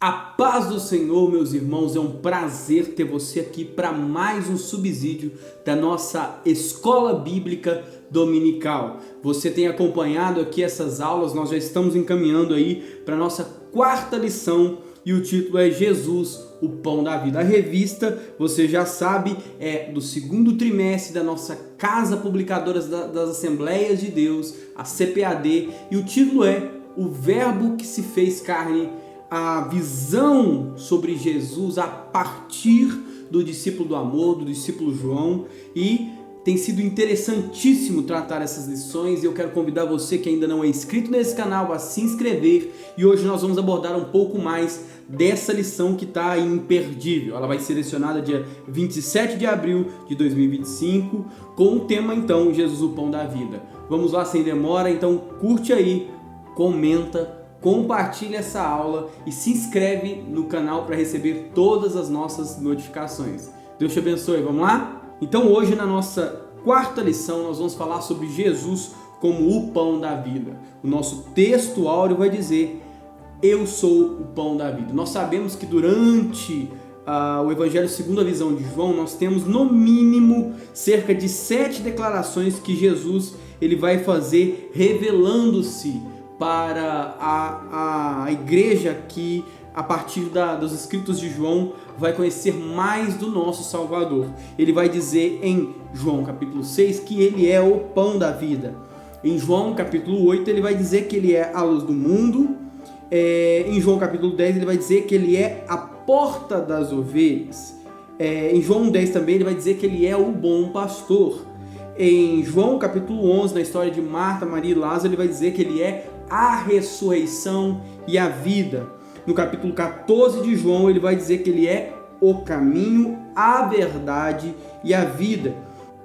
A paz do Senhor, meus irmãos, é um prazer ter você aqui para mais um subsídio da nossa Escola Bíblica Dominical. Você tem acompanhado aqui essas aulas, nós já estamos encaminhando aí para a nossa quarta lição e o título é Jesus, o Pão da Vida. A revista, você já sabe, é do segundo trimestre da nossa Casa Publicadora das Assembleias de Deus, a CPAD, e o título é O Verbo que se fez carne, a visão sobre Jesus a partir do discípulo do amor, do discípulo João, e tem sido interessantíssimo tratar essas lições e eu quero convidar você que ainda não é inscrito nesse canal a se inscrever, e hoje nós vamos abordar um pouco mais dessa lição que está imperdível. Ela vai ser selecionada dia 27 de abril de 2025 com o tema então Jesus, o Pão da Vida. Vamos lá sem demora, então curte aí, comenta, compartilha essa aula e se inscreve no canal para receber todas as nossas notificações. Deus te abençoe, vamos lá? Então hoje na nossa quarta lição nós vamos falar sobre Jesus como o pão da vida. O nosso texto áureo vai dizer: eu sou o pão da vida. Nós sabemos que durante o Evangelho segundo a visão de João, nós temos no mínimo cerca de 7 declarações que Jesus ele vai fazer revelando-se para a igreja que, a partir dos escritos de João, vai conhecer mais do nosso Salvador. Ele vai dizer em João capítulo 6 que ele é o pão da vida. Em João capítulo 8 ele vai dizer que ele é a luz do mundo. Em João capítulo 10 ele vai dizer que ele é a porta das ovelhas. Em João 10 também ele vai dizer que ele é o bom pastor. Em João capítulo 11, na história de Marta, Maria e Lázaro, ele vai dizer que ele é a ressurreição e a vida. No capítulo 14 de João, ele vai dizer que ele é o caminho, a verdade e a vida.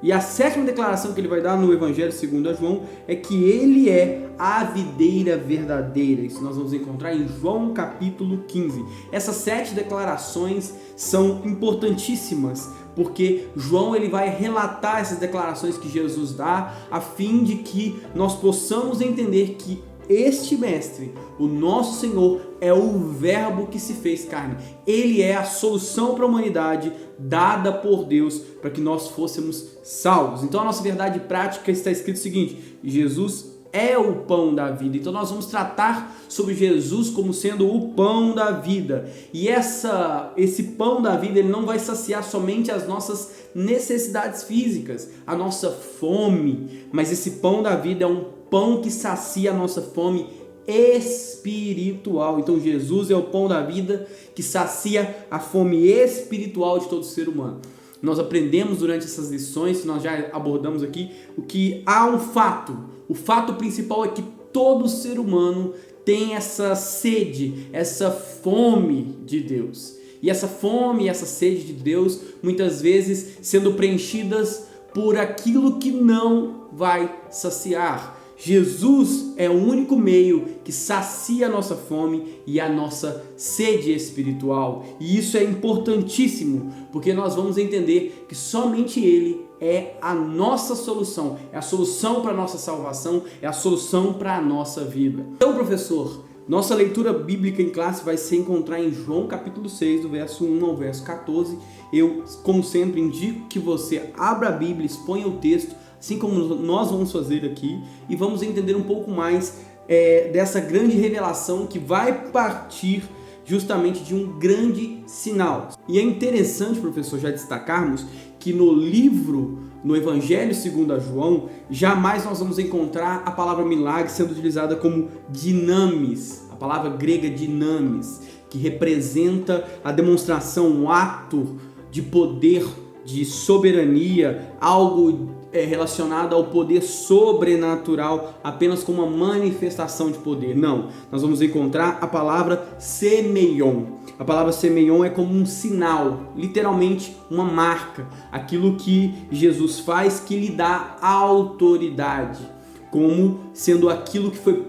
E a sétima declaração que ele vai dar no Evangelho segundo a João é que ele é a videira verdadeira. Isso nós vamos encontrar em João capítulo 15. Essas 7 declarações são importantíssimas, porque João ele vai relatar essas declarações que Jesus dá, a fim de que nós possamos entender que este mestre, o nosso Senhor, é o verbo que se fez carne. Ele é a solução para a humanidade dada por Deus para que nós fôssemos salvos. Então a nossa verdade prática está escrito o seguinte: Jesus é o pão da vida. Então nós vamos tratar sobre Jesus como sendo o pão da vida. E esse pão da vida ele não vai saciar somente as nossas necessidades físicas, a nossa fome, mas esse pão da vida é um pão que sacia a nossa fome espiritual. Então Jesus é o pão da vida que sacia a fome espiritual de todo ser humano. Nós aprendemos durante essas lições que nós já abordamos aqui o que há um fato. O fato principal é que todo ser humano tem essa sede, essa fome de Deus. E essa fome e essa sede de Deus muitas vezes sendo preenchidas por aquilo que não vai saciar. Jesus é o único meio que sacia a nossa fome e a nossa sede espiritual. E isso é importantíssimo, porque nós vamos entender que somente Ele é a nossa solução, é a solução para a nossa salvação, é a solução para a nossa vida. Então, professor, nossa leitura bíblica em classe vai se encontrar em João capítulo 6, do verso 1 ao verso 14. Eu, como sempre, indico que você abra a Bíblia, exponha o texto, assim como nós vamos fazer aqui, e vamos entender um pouco mais dessa grande revelação que vai partir justamente de um grande sinal. E é interessante, professor, já destacarmos que no Evangelho segundo a João, jamais nós vamos encontrar a palavra milagre sendo utilizada como dinamis, a palavra grega dinamis, que representa a demonstração, um ato de poder, de soberania, algo relacionado ao poder sobrenatural, apenas como uma manifestação de poder. Não, nós vamos encontrar a palavra semeion. A palavra semeion é como um sinal, literalmente uma marca, aquilo que Jesus faz que lhe dá autoridade, como sendo aquilo que foi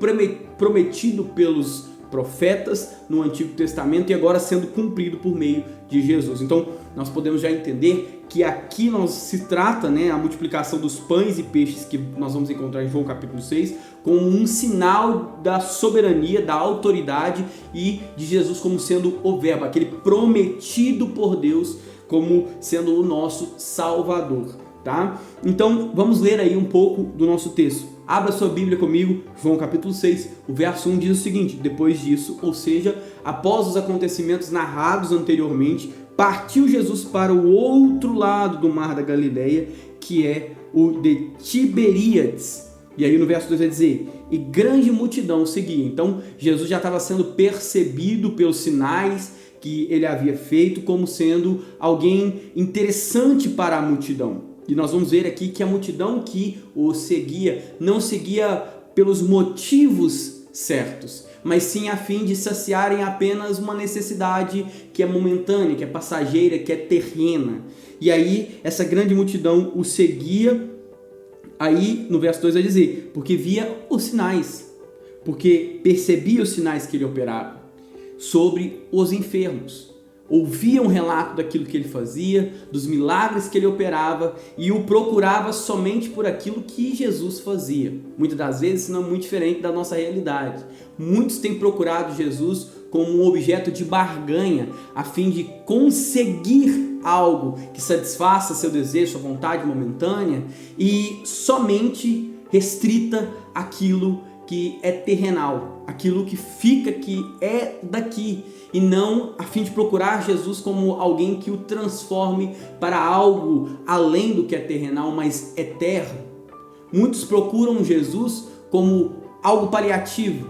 prometido pelos profetas no Antigo Testamento e agora sendo cumprido por meio de Jesus. Então, nós podemos já entender que aqui se trata, né, a multiplicação dos pães e peixes que nós vamos encontrar em João capítulo 6, como um sinal da soberania, da autoridade e de Jesus como sendo o Verbo, aquele prometido por Deus como sendo o nosso Salvador, tá? Então vamos ler aí um pouco do nosso texto. Abra sua Bíblia comigo, João capítulo 6, o verso 1 diz o seguinte: depois disso, ou seja, após os acontecimentos narrados anteriormente, partiu Jesus para o outro lado do mar da Galileia, que é o de Tiberíades. E aí no verso 2 vai dizer: e grande multidão seguia. Então Jesus já estava sendo percebido pelos sinais que ele havia feito como sendo alguém interessante para a multidão. E nós vamos ver aqui que a multidão que o seguia não seguia pelos motivos certos, mas sim a fim de saciarem apenas uma necessidade que é momentânea, que é passageira, que é terrena. E aí essa grande multidão o seguia. Aí no verso 2 vai dizer: porque via os sinais, porque percebia os sinais que ele operava sobre os enfermos. Ouvia um relato daquilo que ele fazia, dos milagres que ele operava e o procurava somente por aquilo que Jesus fazia. Muitas das vezes não é muito diferente da nossa realidade. Muitos têm procurado Jesus como um objeto de barganha, a fim de conseguir algo que satisfaça seu desejo, sua vontade momentânea e somente restrita aquilo que é terrenal, aquilo que fica, que é daqui, e não a fim de procurar Jesus como alguém que o transforme para algo além do que é terrenal, mas eterno. Muitos procuram Jesus como algo paliativo,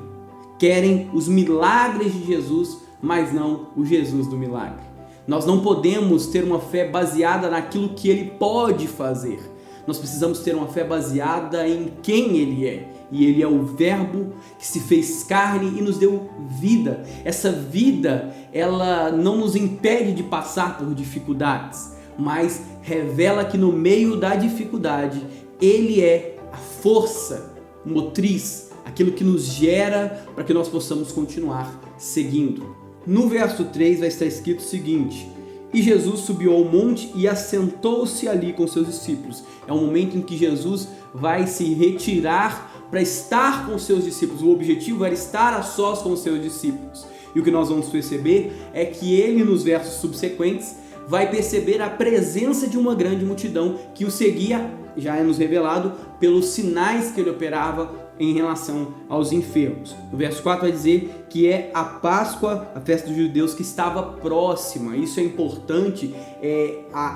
querem os milagres de Jesus, mas não o Jesus do milagre. Nós não podemos ter uma fé baseada naquilo que ele pode fazer. Nós precisamos ter uma fé baseada em quem ele é. E ele é o Verbo que se fez carne e nos deu vida. Essa vida, ela não nos impede de passar por dificuldades, mas revela que no meio da dificuldade, ele é a força motriz, aquilo que nos gera para que nós possamos continuar seguindo. No verso 3 vai estar escrito o seguinte: e Jesus subiu ao monte e assentou-se ali com seus discípulos. É um momento em que Jesus vai se retirar para estar com seus discípulos. O objetivo era estar a sós com seus discípulos. E o que nós vamos perceber é que ele, nos versos subsequentes, vai perceber a presença de uma grande multidão que o seguia, já é nos revelado, pelos sinais que ele operava em relação aos enfermos. No verso 4 vai dizer que é a Páscoa, a festa dos judeus, que estava próxima. Isso é importante,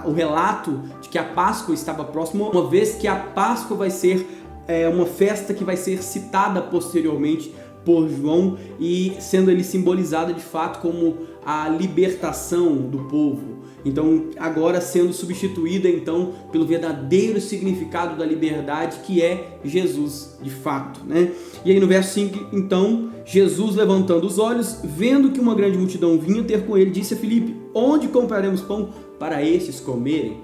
o relato de que a Páscoa estava próxima, uma vez que a Páscoa vai ser uma festa que vai ser citada posteriormente por João e sendo ele simbolizada de fato como a libertação do povo. Então agora sendo substituída então pelo verdadeiro significado da liberdade, que é Jesus de fato, né? E aí no verso 5, então, Jesus, levantando os olhos, vendo que uma grande multidão vinha ter com ele, disse a Filipe: onde compraremos pão para estes comerem?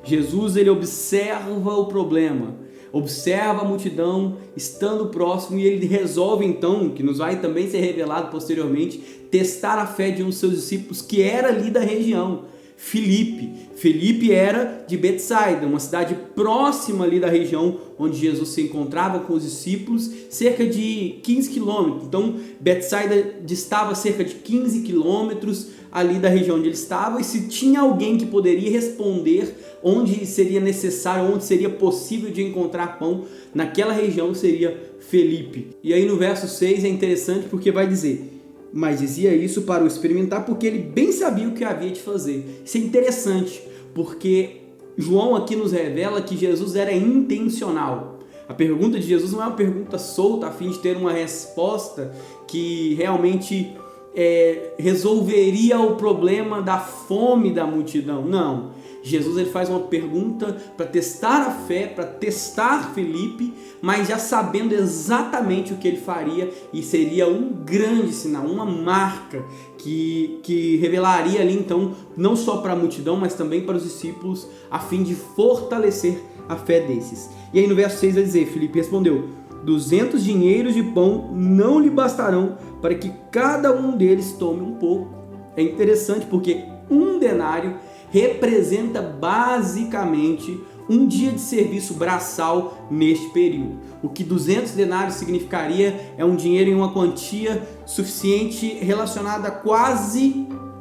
Jesus, ele observa o problema, observa a multidão estando próximo, e ele resolve então, que nos vai também ser revelado posteriormente, testar a fé de um dos seus discípulos que era ali da região. Filipe era de Betsaida, uma cidade próxima ali da região onde Jesus se encontrava com os discípulos, cerca de 15 quilômetros. Então Betsaida distava cerca de 15 quilômetros ali da região onde ele estava, e se tinha alguém que poderia responder onde seria necessário, onde seria possível de encontrar pão naquela região, seria Filipe. E aí no verso 6 é interessante porque vai dizer: mas dizia isso para o experimentar, porque ele bem sabia o que havia de fazer. Isso é interessante, porque João aqui nos revela que Jesus era intencional. A pergunta de Jesus não é uma pergunta solta a fim de ter uma resposta que realmente resolveria o problema da fome da multidão. Não. Jesus, ele faz uma pergunta para testar a fé, para testar Filipe, mas já sabendo exatamente o que ele faria, e seria um grande sinal, uma marca que revelaria ali então não só para a multidão, mas também para os discípulos, a fim de fortalecer a fé desses. E aí no verso 6 vai dizer: Filipe respondeu: 200 dinheiros de pão não lhe bastarão para que cada um deles tome um pouco. É interessante porque um denário representa basicamente um dia de serviço braçal neste período. O que 200 denários significaria é um dinheiro em uma quantia suficiente relacionada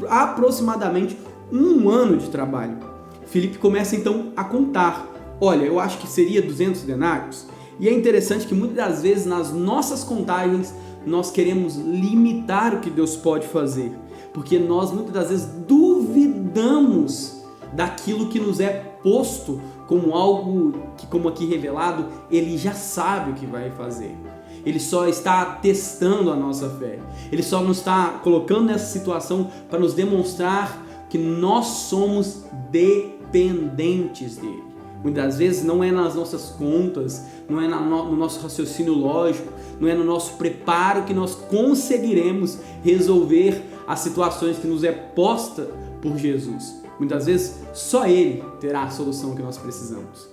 a aproximadamente um ano de trabalho. Filipe começa então a contar. Olha, eu acho que seria 200 denários. E é interessante que muitas das vezes nas nossas contagens nós queremos limitar o que Deus pode fazer, porque nós muitas das vezes duvidamos daquilo que nos é posto como algo que, como aqui revelado, Ele já sabe o que vai fazer. Ele só está testando a nossa fé. Ele só nos está colocando nessa situação para nos demonstrar que nós somos dependentes dele. Muitas vezes não é nas nossas contas, não é no nosso raciocínio lógico, não é no nosso preparo que nós conseguiremos resolver as situações que nos é posta por Jesus. Muitas vezes só Ele terá a solução que nós precisamos.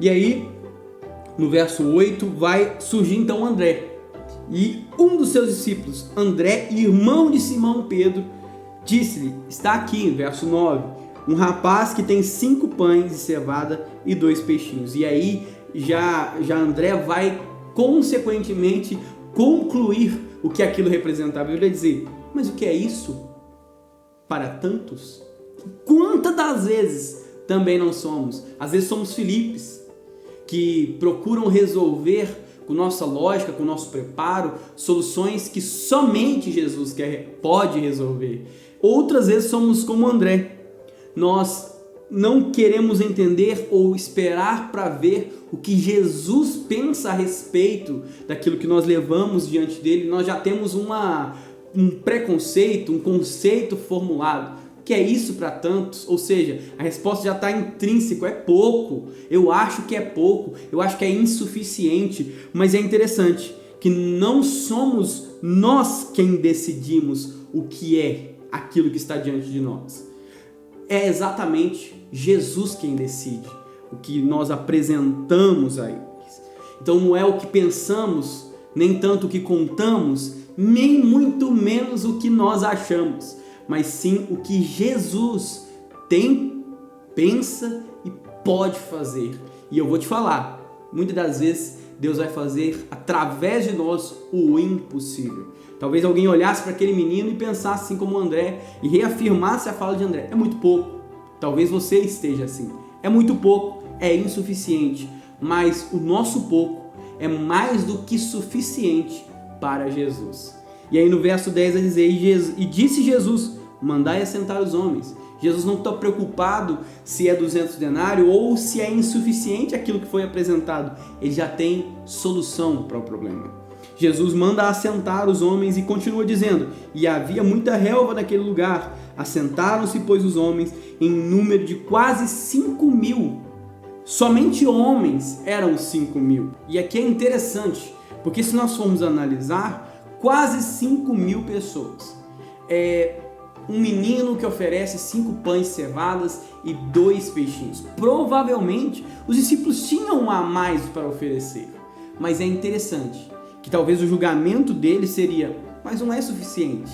E aí, no verso 8, vai surgir então André. E um dos seus discípulos, André, irmão de Simão Pedro, disse-lhe, está aqui, verso 9, um rapaz que tem 5 pães de cevada e 2 peixinhos. E aí já André vai consequentemente concluir o que aquilo representava. Ele vai dizer, mas o que é isso para tantos? Quantas das vezes também não somos? Às vezes somos Filipes, que procuram resolver com nossa lógica, com nosso preparo, soluções que somente Jesus pode resolver. Outras vezes somos como André. Nós não queremos entender ou esperar para ver o que Jesus pensa a respeito daquilo que nós levamos diante dele. Nós já temos um preconceito, um conceito formulado. O que é isso para tantos? Ou seja, a resposta já está intrínseca, é pouco. Eu acho que é pouco, eu acho que é insuficiente. Mas é interessante que não somos nós quem decidimos o que é aquilo que está diante de nós. É exatamente Jesus quem decide o que nós apresentamos a eles. Então não é o que pensamos, nem tanto o que contamos, nem muito menos o que nós achamos, mas sim o que Jesus tem, pensa e pode fazer. E eu vou te falar, muitas das vezes Deus vai fazer através de nós o impossível. Talvez alguém olhasse para aquele menino e pensasse assim como André e reafirmasse a fala de André. É muito pouco. Talvez você esteja assim. É muito pouco, é insuficiente. Mas o nosso pouco é mais do que suficiente para Jesus. E aí no verso 10 vai dizer, e disse Jesus, mandai assentar os homens. Jesus não está preocupado se é 200 denários ou se é insuficiente aquilo que foi apresentado. Ele já tem solução para o problema. Jesus manda assentar os homens e continua dizendo, e havia muita relva naquele lugar. Assentaram-se, pois, os homens em número de quase 5.000. Somente homens eram 5.000. E aqui é interessante, porque se nós formos analisar, quase 5.000 pessoas. Um menino que oferece 5 pães cevadas e 2 peixinhos. Provavelmente os discípulos tinham a mais para oferecer. Mas é interessante que talvez o julgamento deles seria, mas não é suficiente.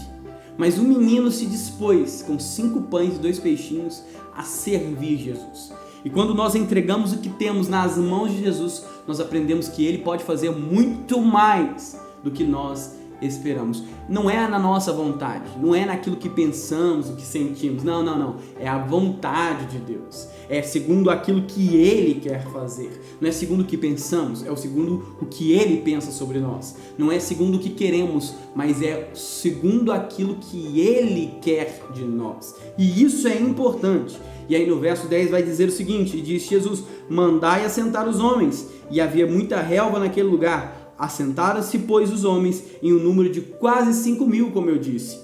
Mas o menino se dispôs com 5 pães e 2 peixinhos a servir Jesus. E quando nós entregamos o que temos nas mãos de Jesus, nós aprendemos que Ele pode fazer muito mais do que nós esperamos. Não é na nossa vontade, não é naquilo que pensamos, o que sentimos. Não. É a vontade de Deus. É segundo aquilo que Ele quer fazer. Não é segundo o que pensamos, é segundo o que Ele pensa sobre nós. Não é segundo o que queremos, mas é segundo aquilo que Ele quer de nós. E isso é importante. E aí no verso 10 vai dizer o seguinte, e disse Jesus, mandai assentar os homens. E havia muita relva naquele lugar. Assentaram-se, pois, os homens em um número de quase 5.000, como eu disse.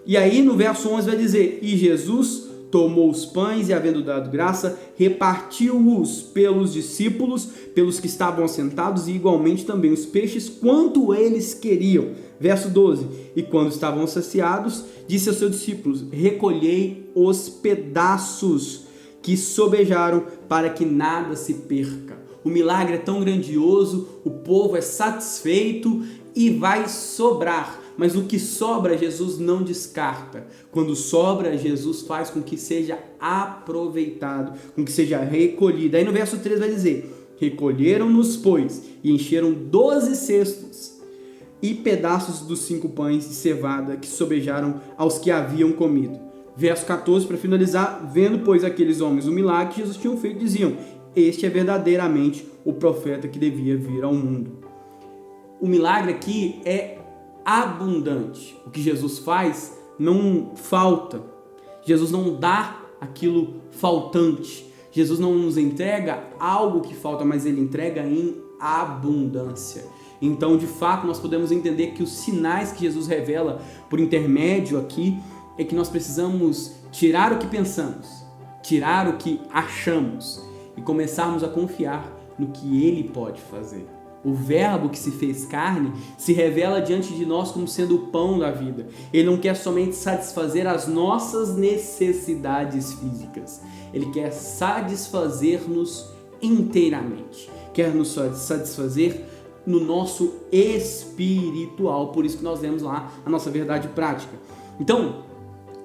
E aí no verso 11 vai dizer, e Jesus tomou os pães e, havendo dado graça, repartiu-os pelos discípulos, pelos que estavam assentados, e igualmente também os peixes, quanto eles queriam. Verso 12, e quando estavam saciados, disse aos seus discípulos, recolhei os pedaços que sobejaram, para que nada se perca. O milagre é tão grandioso, o povo é satisfeito e vai sobrar. mas o que sobra, Jesus não descarta. Quando sobra, Jesus faz com que seja aproveitado, com que seja recolhido. Aí no verso 3 vai dizer: recolheram-nos, pois, e encheram 12 cestos e pedaços dos 5 pães de cevada que sobejaram aos que haviam comido. Verso 14, para finalizar: vendo, pois, aqueles homens o milagre que Jesus tinha feito, diziam: este é verdadeiramente o profeta que devia vir ao mundo. O milagre aqui é abundante. O que Jesus faz não falta. Jesus não dá aquilo faltante. Jesus não nos entrega algo que falta, mas Ele entrega em abundância. Então, de fato, nós podemos entender que os sinais que Jesus revela por intermédio aqui é que nós precisamos tirar o que pensamos, tirar o que achamos e começarmos a confiar no que Ele pode fazer. O Verbo que se fez carne se revela diante de nós como sendo o pão da vida. Ele não quer somente satisfazer as nossas necessidades físicas. Ele quer satisfazer-nos inteiramente. Quer nos satisfazer no nosso espiritual. Por isso que nós vemos lá a nossa verdade prática. Então,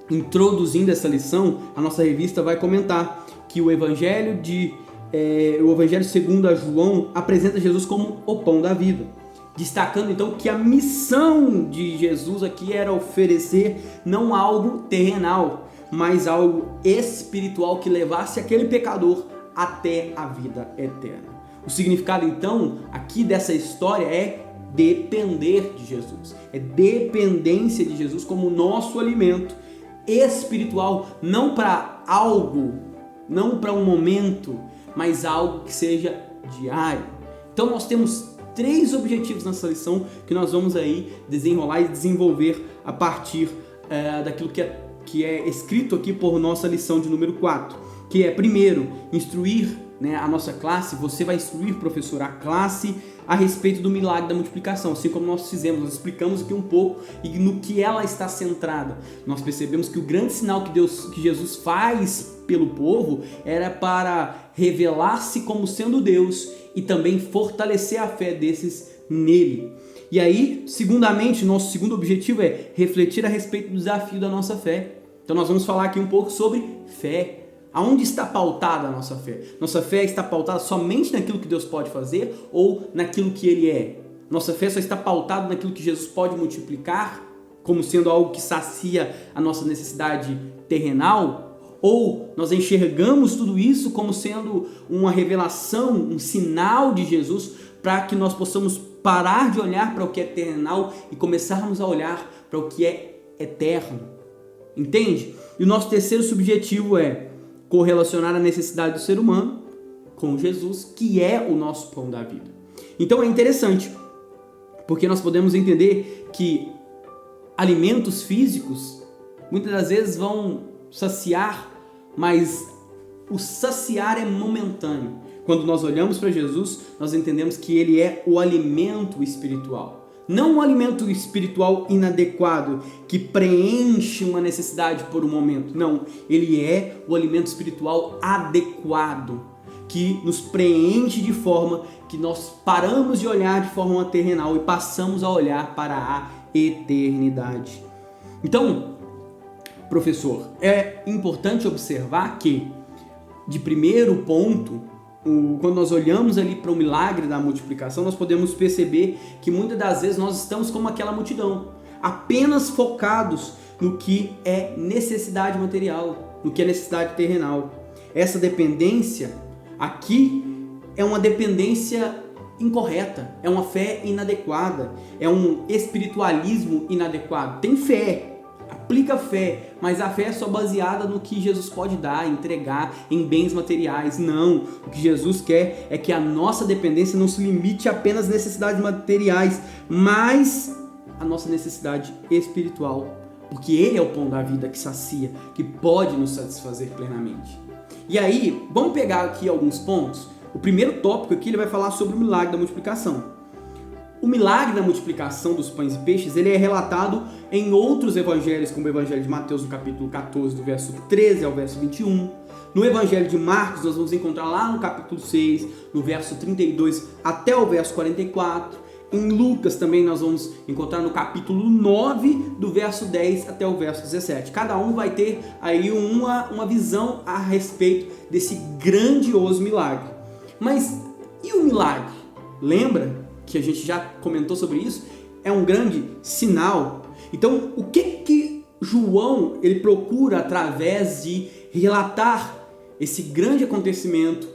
introduzindo essa lição, a nossa revista vai comentar que o Evangelho segundo a João apresenta Jesus como o pão da vida, destacando então que a missão de Jesus aqui era oferecer não algo terrenal, mas algo espiritual que levasse aquele pecador até a vida eterna. O significado então aqui dessa história é depender de Jesus, é dependência de Jesus como nosso alimento espiritual, não para algo, não para um momento, mas algo que seja diário. Então nós temos 3 objetivos nessa lição que nós vamos aí desenrolar e desenvolver a partir daquilo que é escrito aqui por nossa lição de número 4, que é, primeiro, instruir a nossa classe. Você vai instruir, professor, a classe a respeito do milagre da multiplicação, assim como nós fizemos, nós explicamos aqui um pouco e no que ela está centrada. Nós percebemos que o grande sinal que Jesus faz pelo povo era para revelar-se como sendo Deus e também fortalecer a fé desses nele. E aí, segundamente, nosso segundo objetivo é refletir a respeito do desafio da nossa fé. Então nós vamos falar aqui um pouco sobre fé. Aonde está pautada a nossa fé? Nossa fé está pautada somente naquilo que Deus pode fazer ou naquilo que Ele é? Nossa fé só está pautada naquilo que Jesus pode multiplicar, como sendo algo que sacia a nossa necessidade terrenal? Ou nós enxergamos tudo isso como sendo uma revelação, um sinal de Jesus, para que nós possamos parar de olhar para o que é terrenal e começarmos a olhar para o que é eterno? Entende? E o nosso terceiro subjetivo é correlacionar a necessidade do ser humano com Jesus, que é o nosso pão da vida. Então é interessante, porque nós podemos entender que alimentos físicos muitas das vezes vão saciar, mas o saciar é momentâneo. Quando nós olhamos para Jesus, nós entendemos que Ele é o alimento espiritual. Não um alimento espiritual inadequado, que preenche uma necessidade por um momento. Não, Ele é o alimento espiritual adequado, que nos preenche de forma que nós paramos de olhar de forma terrenal e passamos a olhar para a eternidade. Então, professor, é importante observar que, de primeiro ponto, quando nós olhamos ali para o milagre da multiplicação, nós podemos perceber que muitas das vezes nós estamos como aquela multidão, apenas focados no que é necessidade material, no que é necessidade terrenal. Essa dependência aqui é uma dependência incorreta, é uma fé inadequada, é um espiritualismo inadequado. Tem fé, aplica fé, mas a fé é só baseada no que Jesus pode dar, entregar em bens materiais. Não, o que Jesus quer é que a nossa dependência não se limite apenas às necessidades materiais, mas a nossa necessidade espiritual, porque Ele é o pão da vida que sacia, que pode nos satisfazer plenamente. E aí, vamos pegar aqui alguns pontos. O primeiro tópico aqui ele vai falar sobre o milagre da multiplicação. O milagre da multiplicação dos pães e peixes, ele é relatado em outros evangelhos, como o evangelho de Mateus, no capítulo 14, do verso 13 ao verso 21. No evangelho de Marcos, nós vamos encontrar lá no capítulo 6, no verso 32 até o verso 44. Em Lucas também nós vamos encontrar no capítulo 9, do verso 10 até o verso 17. Cada um vai ter aí uma visão a respeito desse grandioso milagre. Mas e o milagre? Lembra que a gente já comentou sobre isso? É um grande sinal. Então, o que João ele procura através de relatar esse grande acontecimento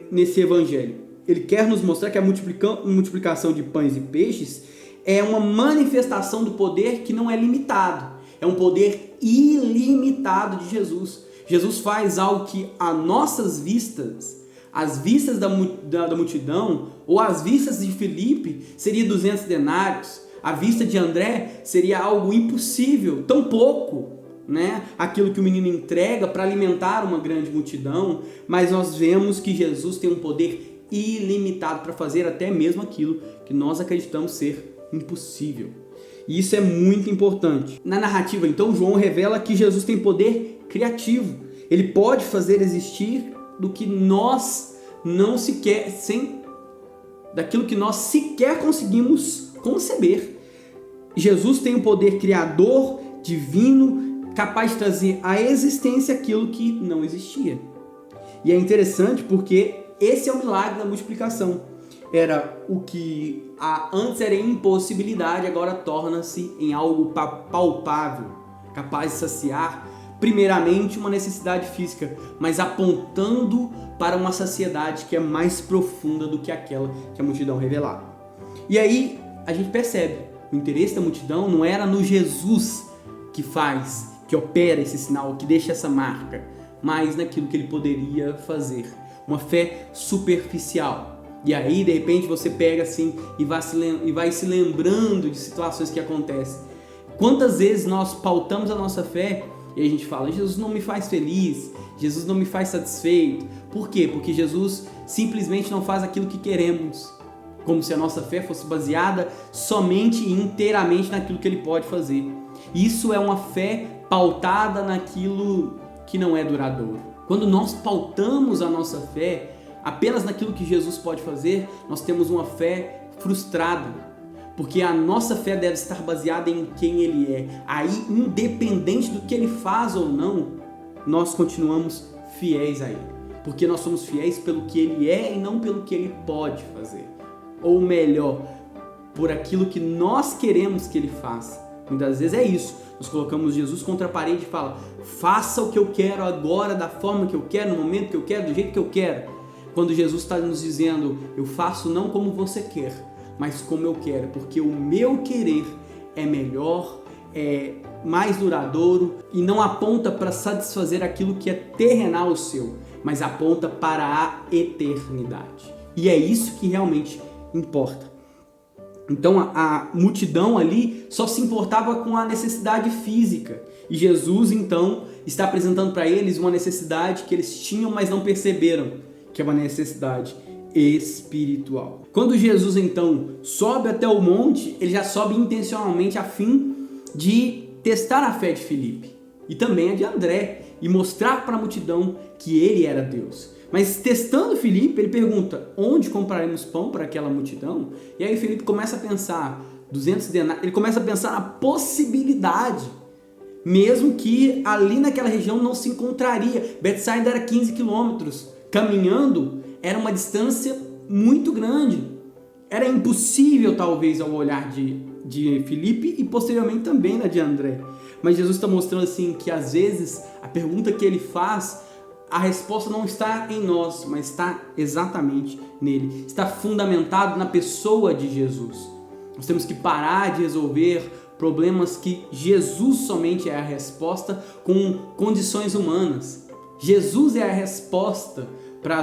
nesse evangelho? Ele quer nos mostrar que a multiplicação de pães e peixes é uma manifestação do poder que não é limitado. É um poder ilimitado de Jesus. Jesus faz algo que a nossas vistas, as vistas da multidão, ou as vistas de Filipe, seria 200 denários. A vista de André seria algo impossível, tão pouco, né? Aquilo que o menino entrega para alimentar uma grande multidão. Mas nós vemos que Jesus tem um poder ilimitado para fazer até mesmo aquilo que nós acreditamos ser impossível. E isso é muito importante. Na narrativa, então, João revela que Jesus tem poder criativo. Ele pode fazer existir do que nós não sequer, daquilo que nós sequer conseguimos conceber. Jesus tem um poder criador, divino, capaz de trazer à existência aquilo que não existia. E é interessante porque esse é o milagre da multiplicação. Era o que antes era impossibilidade, agora torna-se em algo palpável, capaz de saciar primeiramente uma necessidade física, mas apontando para uma saciedade que é mais profunda do que aquela que a multidão revelava. E aí a gente percebe, o interesse da multidão não era no Jesus que faz, que opera esse sinal, que deixa essa marca, mas naquilo que ele poderia fazer. Uma fé superficial. E aí, de repente, você pega assim e vai se lembrando de situações que acontecem. Quantas vezes nós pautamos a nossa fé e a gente fala, Jesus não me faz feliz, Jesus não me faz satisfeito. Por quê? Porque Jesus simplesmente não faz aquilo que queremos. Como se a nossa fé fosse baseada somente e inteiramente naquilo que ele pode fazer. Isso é uma fé pautada naquilo que não é duradouro. Quando nós pautamos a nossa fé apenas naquilo que Jesus pode fazer, nós temos uma fé frustrada, porque a nossa fé deve estar baseada em quem Ele é. Aí, independente do que Ele faz ou não, nós continuamos fiéis a Ele, porque nós somos fiéis pelo que Ele é e não pelo que Ele pode fazer, ou melhor, por aquilo que nós queremos que Ele faça. Muitas vezes é isso. Nós colocamos Jesus contra a parede e fala, faça o que eu quero agora, da forma que eu quero, no momento que eu quero, do jeito que eu quero. Quando Jesus está nos dizendo, eu faço não como você quer, mas como eu quero, porque o meu querer é melhor, é mais duradouro e não aponta para satisfazer aquilo que é terrenal seu, mas aponta para a eternidade. E é isso que realmente importa. Então a multidão ali só se importava com a necessidade física. E Jesus então está apresentando para eles uma necessidade que eles tinham, mas não perceberam, que é uma necessidade espiritual. Quando Jesus então sobe até o monte, ele já sobe intencionalmente a fim de testar a fé de Filipe e também a de André e mostrar para a multidão que ele era Deus. Mas testando Filipe, ele pergunta, onde compraremos pão para aquela multidão? E aí Filipe começa a pensar, 200 denários, ele começa a pensar na possibilidade, mesmo que ali naquela região não se encontraria. Betsaida era 15 quilômetros, caminhando era uma distância muito grande. Era impossível talvez ao olhar de Filipe e posteriormente também na de André. Mas Jesus está mostrando assim que às vezes a pergunta que ele faz, a resposta não está em nós, mas está exatamente nele. Está fundamentado na pessoa de Jesus. Nós temos que parar de resolver problemas que Jesus somente é a resposta com condições humanas. Jesus é a resposta para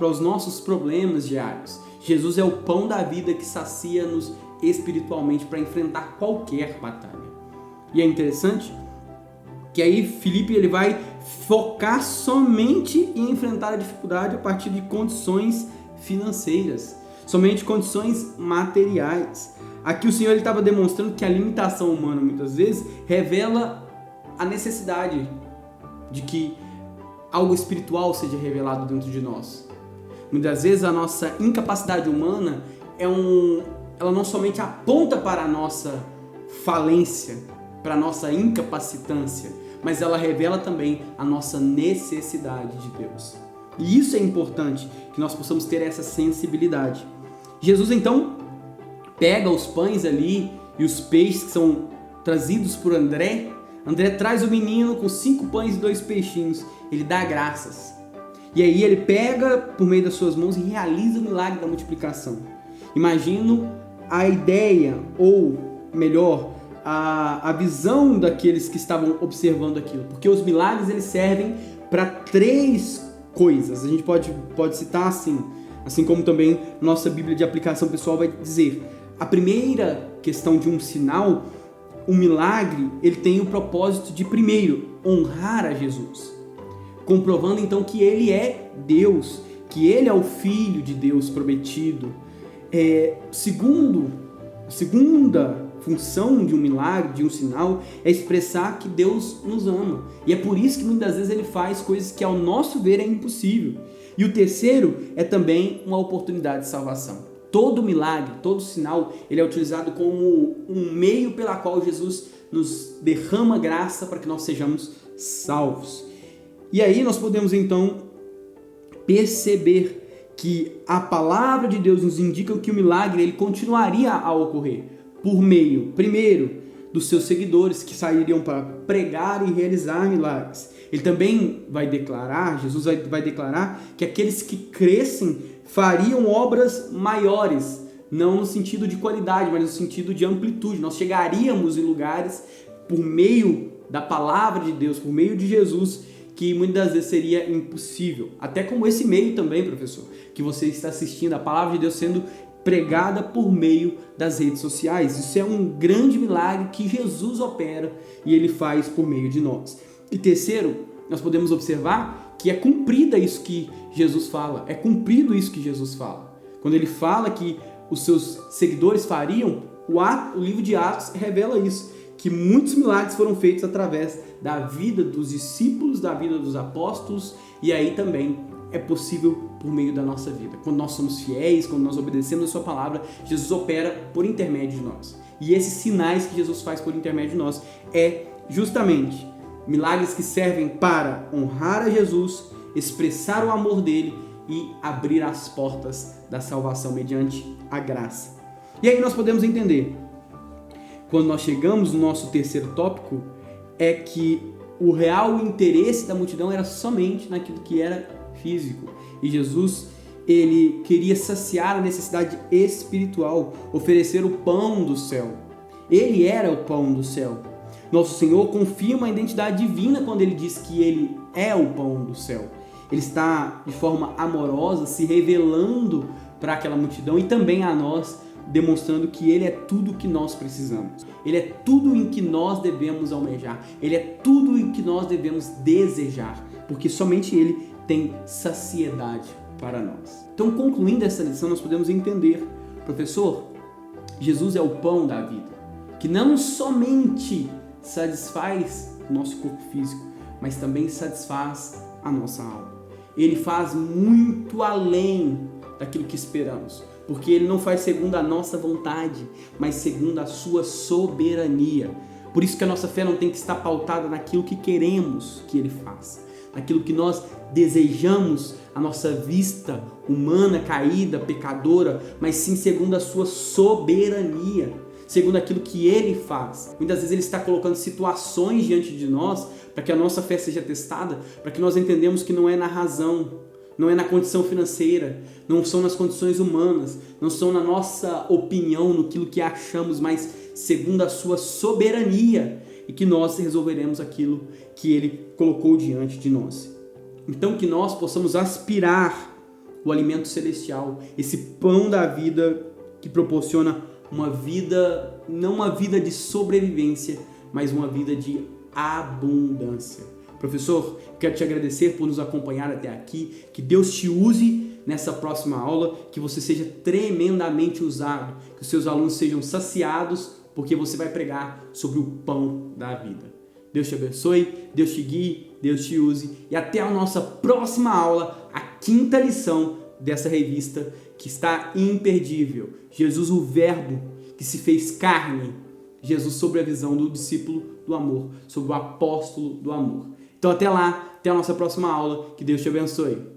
os nossos problemas diários. Jesus é o pão da vida que sacia-nos espiritualmente para enfrentar qualquer batalha. E é interessante que aí Filipe ele vai focar somente em enfrentar a dificuldade a partir de condições financeiras, somente condições materiais. Aqui o Senhor estava demonstrando que a limitação humana muitas vezes revela a necessidade de que algo espiritual seja revelado dentro de nós. Muitas vezes a nossa incapacidade humana é ela não somente aponta para a nossa falência, para a nossa incapacitância, mas ela revela também a nossa necessidade de Deus. E isso é importante, que nós possamos ter essa sensibilidade. Jesus então pega os pães ali e os peixes que são trazidos por André. André traz o menino com 5 pães e 2 peixinhos. Ele dá graças. E aí ele pega por meio das suas mãos e realiza o milagre da multiplicação. Imagino a ideia, ou melhor, a visão daqueles que estavam observando aquilo. Porque os milagres eles servem para 3 coisas. A gente pode citar assim como também nossa Bíblia de aplicação pessoal vai dizer. A primeira questão de um sinal, o milagre, ele tem o propósito de, primeiro, honrar a Jesus, comprovando então que ele é Deus, que ele é o Filho de Deus prometido. Segunda função de um milagre, de um sinal, é expressar que Deus nos ama. E é por isso que muitas vezes ele faz coisas que ao nosso ver é impossível. E o terceiro é também uma oportunidade de salvação. Todo milagre, todo sinal, ele é utilizado como um meio pela qual Jesus nos derrama graça para que nós sejamos salvos. E aí nós podemos então perceber que a palavra de Deus nos indica que o milagre ele continuaria a ocorrer por meio, primeiro, dos seus seguidores que sairiam para pregar e realizar milagres. Ele também vai declarar, Jesus vai declarar que aqueles que crescem fariam obras maiores, não no sentido de qualidade, mas no sentido de amplitude. Nós chegaríamos em lugares por meio da palavra de Deus, por meio de Jesus, que muitas vezes seria impossível. Até como esse meio também, professor, que você está assistindo, a palavra de Deus sendo pregada por meio das redes sociais. Isso é um grande milagre que Jesus opera e ele faz por meio de nós. E terceiro, nós podemos observar que é cumprida isso que Jesus fala, é cumprido isso que Jesus fala. Quando ele fala que os seus seguidores fariam, o livro de Atos revela isso, que muitos milagres foram feitos através da vida dos discípulos, da vida dos apóstolos, e aí também é possível por meio da nossa vida. Quando nós somos fiéis, quando nós obedecemos a sua palavra, Jesus opera por intermédio de nós. E esses sinais que Jesus faz por intermédio de nós é justamente milagres que servem para honrar a Jesus, expressar o amor dele e abrir as portas da salvação mediante a graça. E aí nós podemos entender, quando nós chegamos no nosso terceiro tópico, é que o real interesse da multidão era somente naquilo que era físico. E Jesus, ele queria saciar a necessidade espiritual, oferecer o pão do céu. Ele era o pão do céu. Nosso Senhor confirma a identidade divina quando ele diz que ele é o pão do céu. Ele está de forma amorosa se revelando para aquela multidão e também a nós, demonstrando que ele é tudo o que nós precisamos. Ele é tudo em que nós devemos almejar. Ele é tudo em que nós devemos desejar, porque somente ele tem saciedade para nós. Então, concluindo essa lição, nós podemos entender, professor, Jesus é o pão da vida, que não somente satisfaz o nosso corpo físico, mas também satisfaz a nossa alma. Ele faz muito além daquilo que esperamos, porque ele não faz segundo a nossa vontade, mas segundo a sua soberania. Por isso que a nossa fé não tem que estar pautada naquilo que queremos que ele faça, naquilo que nós desejamos, a nossa vista humana, caída, pecadora, mas sim segundo a sua soberania, segundo aquilo que ele faz. Muitas vezes ele está colocando situações diante de nós para que a nossa fé seja testada, para que nós entendamos que não é na razão, não é na condição financeira, não são nas condições humanas, não são na nossa opinião, no que achamos, mas segundo a sua soberania, e que nós resolveremos aquilo que ele colocou diante de nós. Então que nós possamos aspirar o alimento celestial, esse pão da vida que proporciona uma vida, não uma vida de sobrevivência, mas uma vida de abundância. Professor, quero te agradecer por nos acompanhar até aqui, que Deus te use nessa próxima aula, que você seja tremendamente usado, que os seus alunos sejam saciados, porque você vai pregar sobre o pão da vida. Deus te abençoe, Deus te guie, Deus te use, e até a nossa próxima aula, a 5ª lição dessa revista que está imperdível. Jesus, o Verbo que se fez carne. Jesus sobre a visão do discípulo do amor, sobre o apóstolo do amor. Então até lá, até a nossa próxima aula. Que Deus te abençoe.